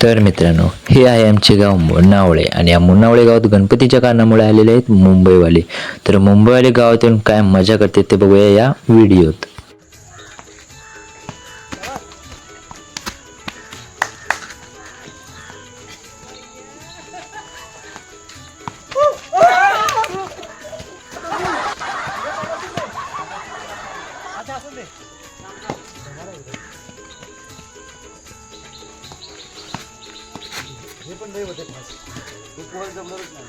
तर मित्रांनो, हे आहे आमचे गाव मुन्नावळे आणि या मुन्नावळे गावात गणपतीच्या कारणामुळे आलेले आहेत मुंबईवाले. तर मुंबईवाले गावात येऊन काय मजा करतात ते बघूया या व्हिडिओत. हे पण लय होते खास हे पोहायला जमणारच नाही.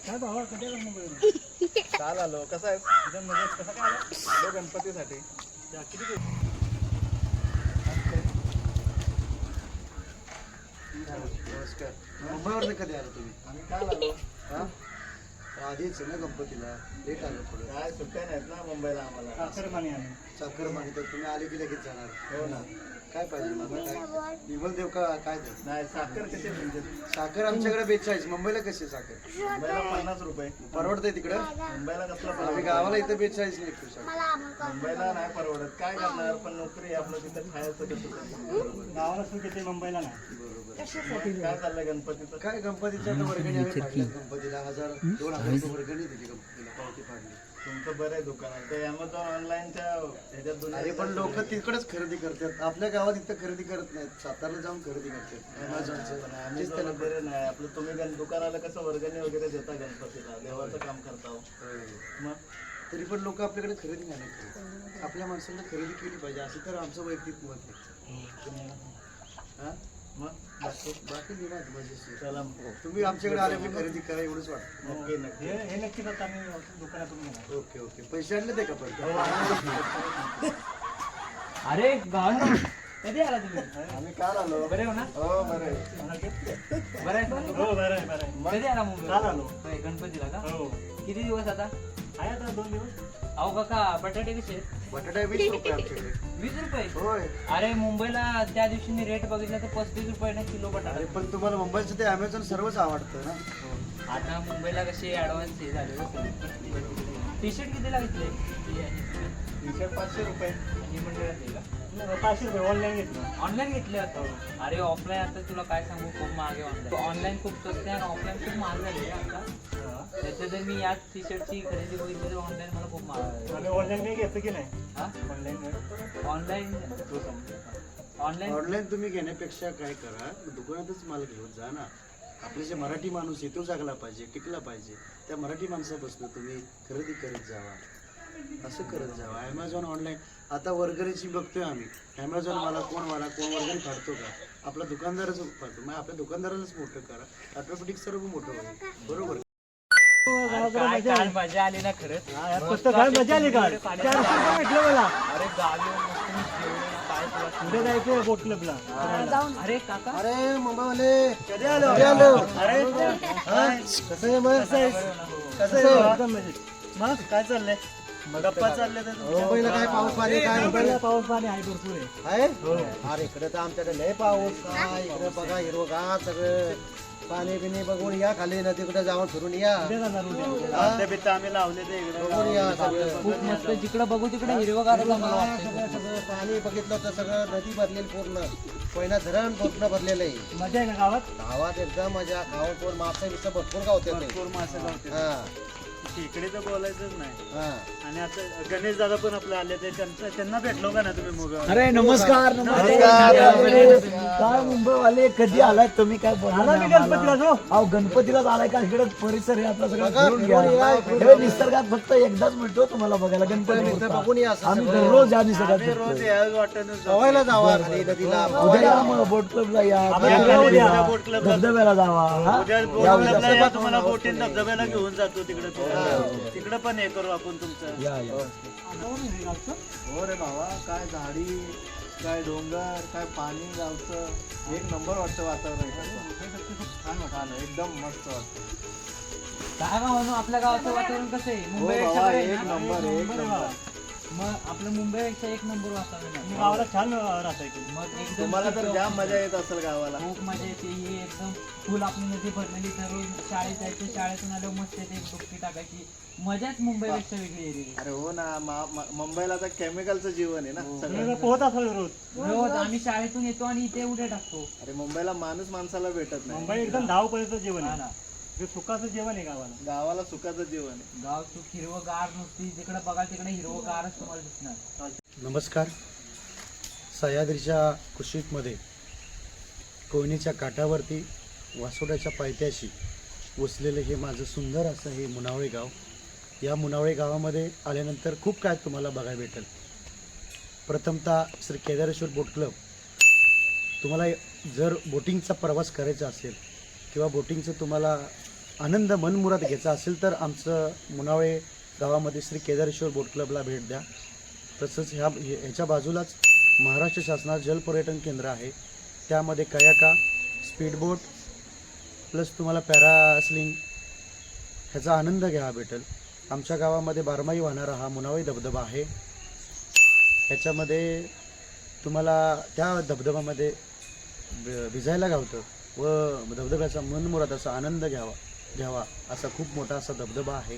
काय भावा कधी काल आलो. कसा आहे कसा काय आलो गणपतीसाठी किती नमस्कार. मुंबईवर कधी आलो तुम्ही? आम्ही काल आलो. हा आधीच ना गणपतीला लेट आलो थोडं. काय सुट्ट्या नाहीत ना मुंबईला आम्हाला. साखरमानी तर तुम्ही आले की लगेच जाणार. हो ना. काय पाहिजे मला? काय विमल देव का काय ते? नाही साखर कशी मिळते? साखर आमच्याकडे 42. मुंबईला कशी साखर? मुंबईला 50 रुपये. परवडते तिकडे? मुंबईला कसला? आम्ही गावाला इथं 42 निघतो साखर. मुंबईला नाही परवडत. काय करणार? पण नोकरी आपलं तिथं खायचं कसं? गावाला सुद्धा किती मुंबईला नाही. बरोबर. काय चाललंय गणपतीचं? काय गणपतीचं वर्गणी आम्ही पाडलं. गणपतीला 1000-2000 वर्गणी दिली गणपतीला. पावती पाडली. तुमचं बरं आहे दुकान आहे ते अमेझॉन ऑनलाईनच्या ह्याच्यात. अरे पण लोक तिकडेच खरेदी करतात. आपल्या गावात इथं खरेदी करत नाहीत. सातारला जाऊन खरेदी करतात अमेझॉनचं. बरं नाही आपलं. तुम्ही दुकानाला कसं वर्गणी वगैरे देता गणपतीला देवाचं काम करता. मग तरी पण लोक आपल्याकडे खरेदी नाही करत. आपल्या माणसांना खरेदी केली पाहिजे असं तर आमचं वैयक्तिक मत आहे. हा मग बाकी निवांत मजेशीर. चला तुम्ही आमच्याकडे आले मी खरेदी करा एवढंच वाटतं. नक्की नक्की हे नक्कीच आम्ही दुकानातून घेणार. Okay okay. पैसे आणले ते का पण? अरे गाव कधी आला तुम्ही? आम्ही काल आलो. बरे हो ना? हो बरं बरं आहे. हो बरं आहे बरं आहे. कधी आला मुंबई? काल आलो. गणपतीला का? हो. किती दिवस आता? आहे आता 2 दिवस. अहो काका बटाटे कसे? बटाटा 20 रुपये आमच्याकडे. 20 रुपये? होय. अरे मुंबईला त्या दिवशी मी रेट बघितला तर 35 रुपये ना किलो बटाटा. अरे पण तुम्हाला मुंबईचं ते अमेझॉन सर्वच आवडतं ना. आता मुंबईला कशी ऍडव्हान्स हे झाले. टी शर्ट कितीला घेतले? टी शर्ट 500 रुपये. हे मंडळात आहे का? 500 रुपये ऑनलाईन घेतलं. ऑनलाईन घेतले आता? अरे ऑफलाईन आता तुला काय सांगू खूप महाग आहे. ऑनलाईन खूप स्वस्त आहे आणि ऑफलाईन खूप महाग झाली आता. त्याच्या जर मी याच टी शर्टची खरेदी बघितली तर ऑनलाईन मला खूप महाग आहे. ऑनलाईन काही घेतं की नाही? हा ऑनलाईन ऑनलाईन तुम्ही घेण्यापेक्षा काय करा दुकानातच माल घेऊन जा ना. आपले जे मराठी माणूस आहे तो जागला पाहिजे टिकला पाहिजे. त्या मराठी माणसापासून तुम्ही खरेदी करत जावा. असं करत जावा. ॲमेझॉन ऑनलाईन आता वर्गणीची बघतोय आम्ही. ॲमेझॉन मला कोण वर्गणी काढतो का? आपला दुकानदारच काढतो. मग आपल्या दुकानदारालाच मोठं करा. ऑटोमॅटिक सर्व मोठं होईल. बरोबर. काय काल मजा आली ना खरंच. मजा आली का? अरे गावी कुठे जायचं बोट क्लबला? अरे काका अरे मुंबईवाले कधी आलो? अरे कसं आहे मग? कसं आहे मग? काय चाललंय? गप्पा चालले तर मुंबईला काय पाऊस पाणी? काय मुंबईला पाऊस पाणी आहे भरपूर आहे. अरे इकडे तर आमच्याकडे लय पाऊस. काय इकडे बघा हिरवगार सगळं. पाणी बिणी बघून या खाली नदीकडे जाऊन फिरून या. आम्ही लावले ते बघून या सगळं. खूप मस्त जिकडं बघू तिकडे हिरवगार मला वाटतं. सगळं पाणी बघितलं तर सगळं नदी भरलेली पूर्ण. पहिला धरण पूर्ण भरलेलं आहे. मजा आहे ना गावात? गावात एकदम मजा. गावात कोण मासे बिसे भरपूर गावते. हा इकडे तर बोलायचंच नाही. आणि आता गणेश दादा पण आपले आले ते त्यांना भेटलो का ना तुम्ही मग? अरे नमस्कार काय मुंबईवाले कधी आलाय तुम्ही? काय बोला गणपतीलाच आलाय का? इकडे परिसर आहे आपला सगळं फिरून घ्या. हे निसर्गात फक्त एकदाच मिळतो तुम्हाला बघायला गणपती बघून या. आम्ही दररोज या निसर्गात रोज वाटत जावा नदीला. उद्या बोट क्लबला या, धबधब्याला जावा. तुम्हाला बोटीन धबधब्याला घेऊन जातो तिकडे. तिकडे पण हे करू आपण तुमचं. हो रे भावा. काय झाडी काय डोंगर काय पाणी गावचं एक नंबर वाटतं वातावरण. छान एकदम मस्त वाटतं. काय म्हणून आपल्या गावाचं वातावरण कसं आहे? मुंबई एक नंबर. मग आपलं मुंबईपेक्षा एक नंबर वाजता गावाला छान राहता येते. मग एकदम तुम्हाला तर जाम मजा येत असेल गावाला. खूप मजा येते. ही एकदम फुल आपली नदी भरलेली, दररोज शाळेत जायचं, शाळेतून आल्यावर मस्त येते डुबकी टाकायची. मजाच मुंबईपेक्षा वेगळी आहे रे. अरे हो ना, मुंबईला आता केमिकलचं जीवन आहे ना सगळं. तुम्ही पोहत असाल रोज. रोज आम्ही शाळेतून येतो आणि इथे उड्या टाकतो. अरे मुंबईला माणसाला भेटत नाही. मुंबई एकदम धावपळीचं जेवण हा आहे. ना. हे सुखाचं जेवण आहे गावाला. गावाला सुखाचं जीवन आहे. गाव तू हिरवगार नुसती जिकडे बघाल तिकडे हिरवगारच तुम्हाला दिसणार. नमस्कार. सह्याद्रीच्या कुशीतमध्ये कोयनेच्या काठावरती वासोड्याच्या पायथ्याशी वसलेलं हे माझं सुंदर असं हे मुनावळे गाव. या मुनावळे गावामध्ये आल्यानंतर खूप काय तुम्हाला बघायला भेटेल. प्रथमतः श्री केदारेश्वर बोट क्लब. तुम्हाला जर बोटिंगचा प्रवास करायचा असेल किंवा बोटिंगचं तुम्हाला आनंद मनमुराद घ्यायचा असेल तर आमचं मुनावळे गावामध्ये श्री केदारेश्वर बोट क्लबला भेट द्या. तसंच ह्याच्या बाजूलाच महाराष्ट्र शासनाचं जलपर्यटन केंद्र आहे. त्यामध्ये कयाका, स्पीडबोट प्लस तुम्हाला पॅरास्लिंग ह्याचा आनंद घ्यावा भेटेल. आमच्या गावामध्ये बारमाही वाहणारा हा मुनावळे धबधबा आहे. ह्याच्यामध्ये तुम्हाला त्या धबधब्यामध्ये भिजायला गावतं व धबधब्याचा मनमुराद असा आनंद घ्यावा असा खूप मोठा असा धबधबा आहे.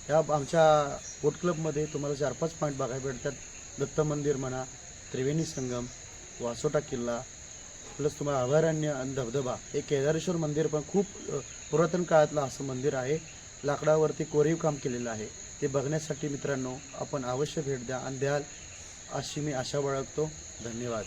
ह्या आमच्या बोट क्लबमध्ये तुम्हाला 4-5 पॉईंट बघायला भेटतात. दत्त मंदिर म्हणा, त्रिवेणी संगम, वासोटा किल्ला प्लस तुम्हाला अभयारण्य आणि धबधबा. हे केदारेश्वर मंदिर पण खूप पुरातन काळातलं असं मंदिर आहे. लाकडावरती कोरीव काम केलेलं आहे. ते बघण्यासाठी मित्रांनो आपण अवश्य भेट द्या आणि द्याल अशी मी आशा बाळगतो. धन्यवाद.